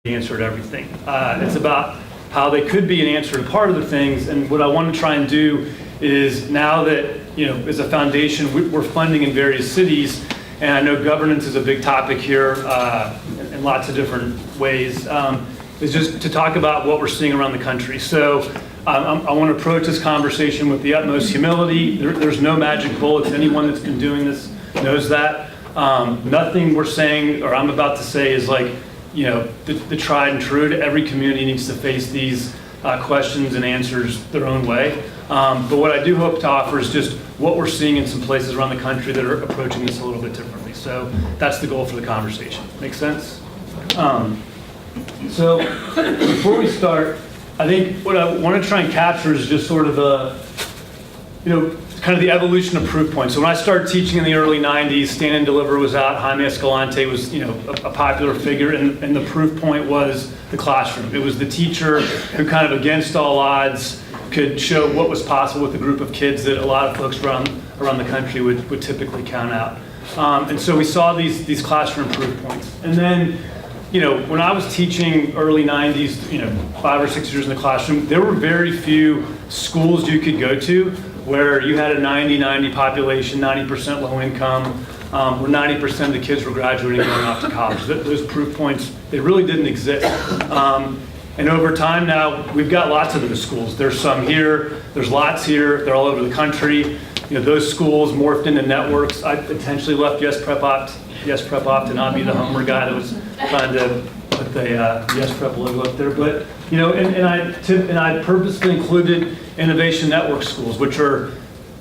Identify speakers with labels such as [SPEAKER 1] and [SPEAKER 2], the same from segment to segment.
[SPEAKER 1] the answer to everything. It's about how they could be an answer to part of the things. And what I want to try and do is, now that, as a foundation, we're funding in various cities, and I know governance is a big topic here in lots of different ways, is just to talk about what we're seeing around the country. So I want to approach this conversation with the utmost humility. There's no magic bullets. Anyone that's been doing this knows that. Nothing we're saying or I'm about to say is like, the tried and true. Every community needs to face these questions and answers their own way. But what I do hope to offer is just what we're seeing in some places around the country that are approaching this a little bit differently. So that's the goal for the conversation. Make sense? So before we start, I think what I want to try and capture is just sort of kind of the evolution of proof points. So when I started teaching in the early 90s, Stand and Deliver was out, Jaime Escalante was, a popular figure, and the proof point was the classroom. It was the teacher who kind of against all odds could show what was possible with a group of kids that a lot of folks around the country would typically count out. And so we saw these classroom proof points. And then, when I was teaching early 90s, 5 or 6 years in the classroom, there were very few schools you could go to where you had a 90-90 population, 90% low income, where 90% of the kids were graduating and going off to college. Those proof points, they really didn't exist. And over time now, we've got lots of those schools. There's some here, there's lots here, they're all over the country. Those schools morphed into networks. I intentionally left Yes Prep Op to not be the Homer guy that was trying to put the Yes Prep logo up there. But and I purposely included Innovation Network schools, which are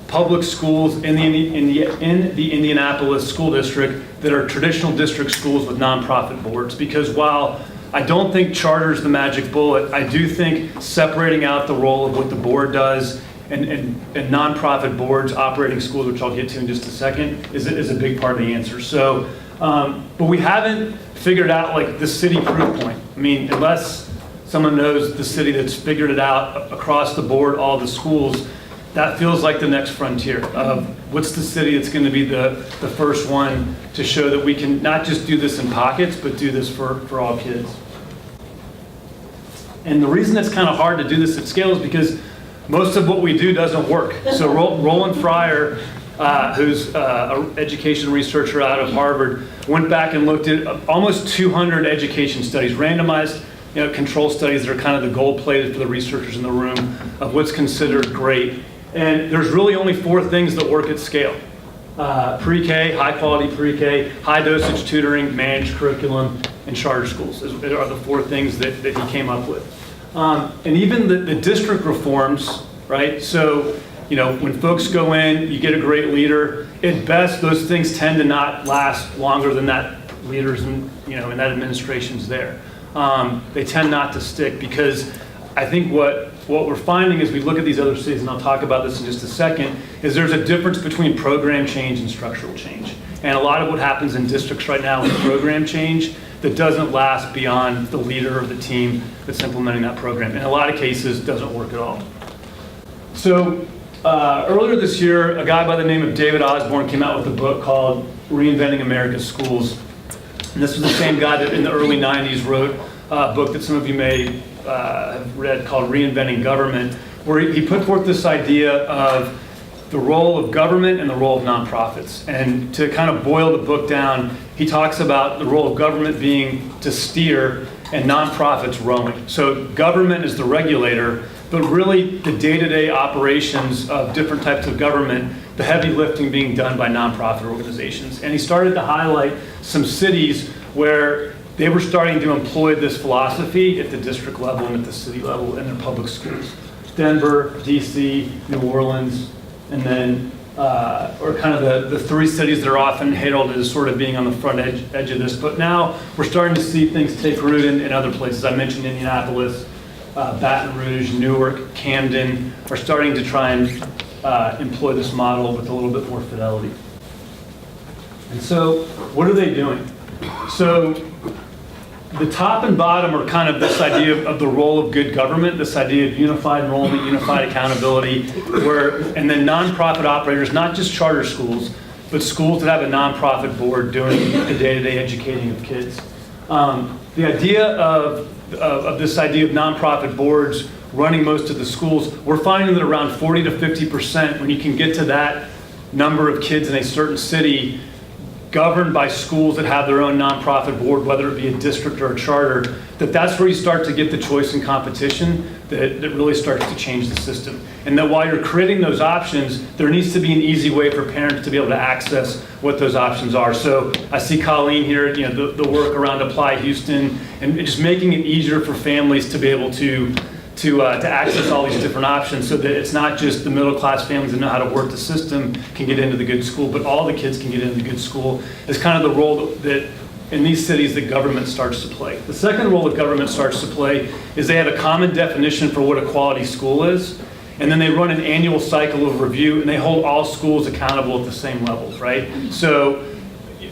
[SPEAKER 1] public schools in the Indianapolis School District that are traditional district schools with nonprofit boards. Because while I don't think charter is the magic bullet, I do think separating out the role of what the board does and nonprofit boards operating schools, which I'll get to in just a second, is a big part of the answer. So, but we haven't figured out like the city proof point. I mean, unless someone knows the city that's figured it out across the board, all the schools, that feels like the next frontier of what's the city that's going to be the first one to show that we can not just do this in pockets, but do this for all kids. And the reason it's kind of hard to do this at scale is because most of what we do doesn't work. So Roland Fryer, who's an education researcher out of Harvard, went back and looked at almost 200 education studies, randomized control studies that are kind of the gold plated for the researchers in the room of what's considered great. And there's really only 4 things that work at scale. Pre-K, high quality pre-K, high dosage tutoring, managed curriculum, and charter schools are the 4 things that he came up with. And even the district reforms, right? So, when folks go in, you get a great leader. At best, those things tend to not last longer than that leader's and that administration's there. They tend not to stick because I think what we're finding as we look at these other cities, and I'll talk about this in just a second, is there's a difference between program change and structural change. And a lot of what happens in districts right now is program change that doesn't last beyond the leader of the team that's implementing that program. In a lot of cases, doesn't work at all. So earlier this year, a guy by the name of David Osborne came out with a book called Reinventing America's Schools. And this was the same guy that in the early 90s wrote a book that some of you may have read called Reinventing Government, where he put forth this idea of the role of government and the role of nonprofits. And to kind of boil the book down, he talks about the role of government being to steer and nonprofits rowing. So government is the regulator, but really the day-to-day operations of different types of government, the heavy lifting being done by nonprofit organizations. And he started to highlight some cities where they were starting to employ this philosophy at the district level and at the city level in their public schools. Denver, DC, New Orleans, and then, or kind of the 3 cities that are often heralded as sort of being on the front edge of this. But now we're starting to see things take root in other places. I mentioned Indianapolis, Baton Rouge, Newark, Camden are starting to try and employ this model with a little bit more fidelity. And so what are they doing? So the top and bottom are kind of this idea of the role of good government, this idea of unified enrollment, unified accountability, and then nonprofit operators, not just charter schools, but schools that have a nonprofit board doing the day-to-day educating of kids. The idea of this idea of nonprofit boards running most of the schools, we're finding that around 40 to 50%, when you can get to that number of kids in a certain city, governed by schools that have their own nonprofit board, whether it be a district or a charter, that's where you start to get the choice and competition that really starts to change the system. And that while you're creating those options, there needs to be an easy way for parents to be able to access what those options are. So I see Colleen here, the work around Apply Houston, and just making it easier for families to be able to access all these different options, so that it's not just the middle class families that know how to work the system can get into the good school, but all the kids can get into the good school, is kind of the role that in these cities that government starts to play. The second role that government starts to play is they have a common definition for what a quality school is, and then they run an annual cycle of review, and they hold all schools accountable at the same levels, right? So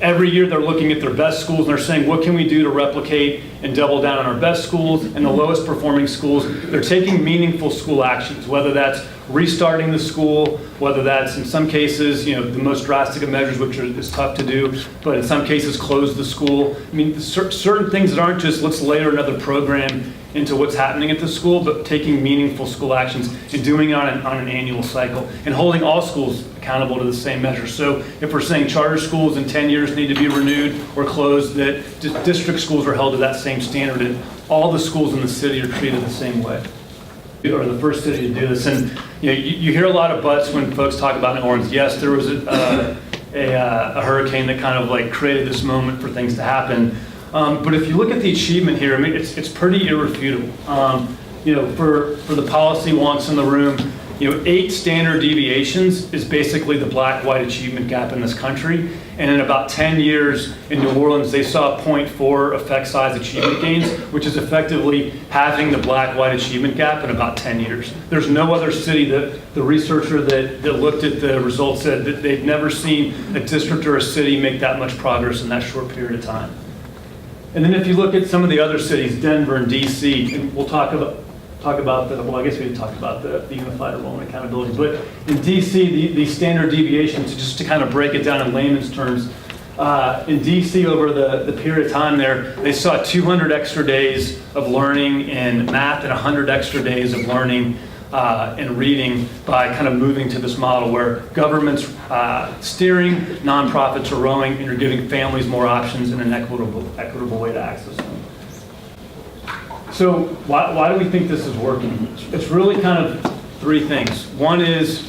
[SPEAKER 1] every year they're looking at their best schools and they're saying, what can we do to replicate and double down on our best schools and the lowest performing schools? They're taking meaningful school actions, whether that's restarting the school, whether that's in some cases, the most drastic of measures, which is tough to do, but in some cases close the school. I mean, certain things that aren't just let's layer another program into what's happening at the school, but taking meaningful school actions and doing it on an annual cycle and holding all schools accountable to the same measure. So if we're saying charter schools in 10 years need to be renewed or closed, that district schools are held to that same standard, and all the schools in the city are treated the same way. Or the first city to do this. And you hear a lot of buts when folks talk about New Orleans. Yes, there was a hurricane that kind of like created this moment for things to happen. But if you look at the achievement here, I mean, it's pretty irrefutable. For the policy wonks in the room, 8 standard deviations is basically the black-white achievement gap in this country. And in about 10 years in New Orleans, they saw 0.4 effect size achievement gains, which is effectively halving the black-white achievement gap in about 10 years. There's no other city that the researcher that looked at the results said that they've never seen a district or a city make that much progress in that short period of time. And then if you look at some of the other cities, Denver and DC, and we'll talk about I guess we did talk about the unified enrollment accountability, but in DC, the standard deviations, just to kind of break it down in layman's terms, in DC over the period of time there, they saw 200 extra days of learning in math and 100 extra days of learning in reading by kind of moving to this model where government's steering, nonprofits are rowing, and you're giving families more options in an equitable way to access them. So why do we think this is working? It's really kind of 3 things. One is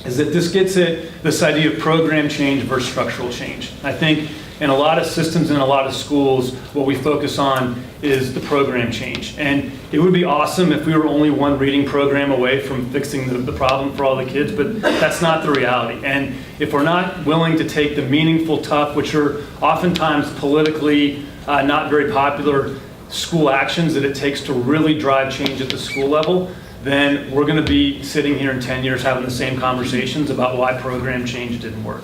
[SPEAKER 1] that this gets at this idea of program change versus structural change. I think in a lot of systems and a lot of schools, what we focus on is the program change. And it would be awesome if we were only one reading program away from fixing the problem for all the kids, but that's not the reality. And if we're not willing to take the meaningful, tough, which are oftentimes politically not very popular school actions that it takes to really drive change at the school level, then we're going to be sitting here in 10 years having the same conversations about why program change didn't work.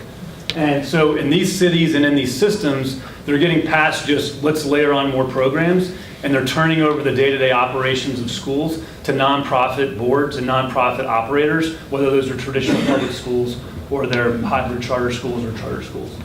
[SPEAKER 1] And so in these cities and in these systems, they're getting past just let's layer on more programs, and they're turning over the day-to-day operations of schools to nonprofit boards and nonprofit operators, whether those are traditional public schools or they're hybrid charter schools or charter schools.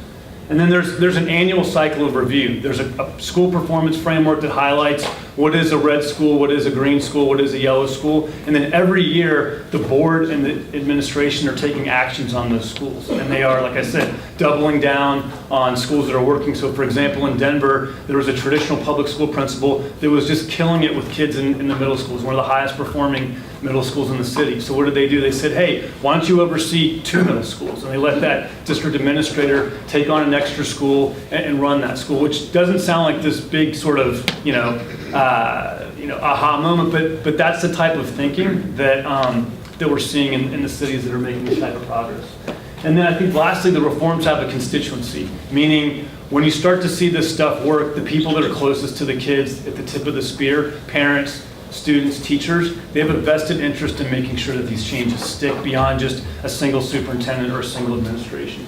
[SPEAKER 1] And then there's an annual cycle of review. There's a school performance framework that highlights what is a red school, what is a green school, what is a yellow school. And then every year, the board and the administration are taking actions on those schools. And they are, like I said, doubling down on schools that are working. So for example, in Denver, there was a traditional public school principal that was just killing it with kids in the middle schools, one of the highest performing middle schools in the city. So what did they do? They said, hey, why don't you oversee 2 middle schools? And they let that district administrator take on an extra school and run that school, which doesn't sound like this big sort of, aha moment, but that's the type of thinking that we're seeing in the cities that are making this type of progress. And then I think lastly, the reforms have a constituency, meaning when you start to see this stuff work, the people that are closest to the kids at the tip of the spear, parents, students, teachers, they have a vested interest in making sure that these changes stick beyond just a single superintendent or a single administration.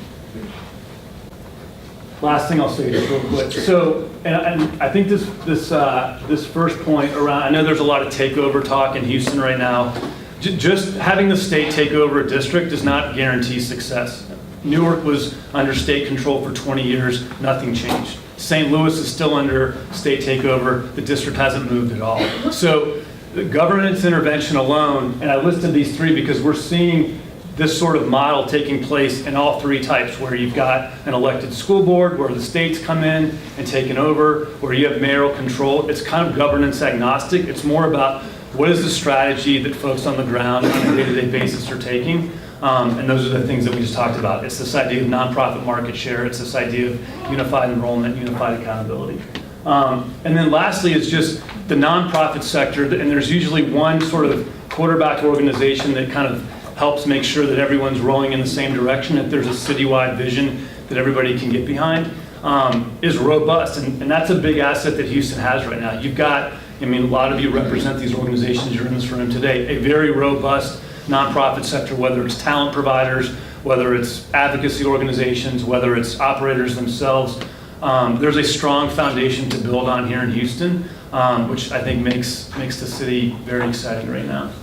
[SPEAKER 1] Last thing I'll say just real quick. So, and I think this first point around, I know there's a lot of takeover talk in Houston right now. Just having the state take over a district does not guarantee success. Newark was under state control for 20 years, nothing changed. St. Louis is still under state takeover. The district hasn't moved at all. So the governance intervention alone, and I listed these three because we're seeing this sort of model taking place in all three types, where you've got an elected school board, where the states come in and taken over, where you have mayoral control. It's kind of governance agnostic. It's more about what is the strategy that folks on the ground on a day-to-day basis are taking. And those are the things that we just talked about. It's this idea of nonprofit market share. It's this idea of unified enrollment, unified accountability. And then lastly, it's just the nonprofit sector, and there's usually one sort of quarterback organization that kind of helps make sure that everyone's rowing in the same direction, that there's a citywide vision that everybody can get behind, is robust. And that's a big asset that Houston has right now. You've got, I mean, a lot of you represent these organizations, you're in this room today, a very robust nonprofit sector, whether it's talent providers, whether it's advocacy organizations, whether it's operators themselves. There's a strong foundation to build on here in Houston, which I think makes the city very exciting right now.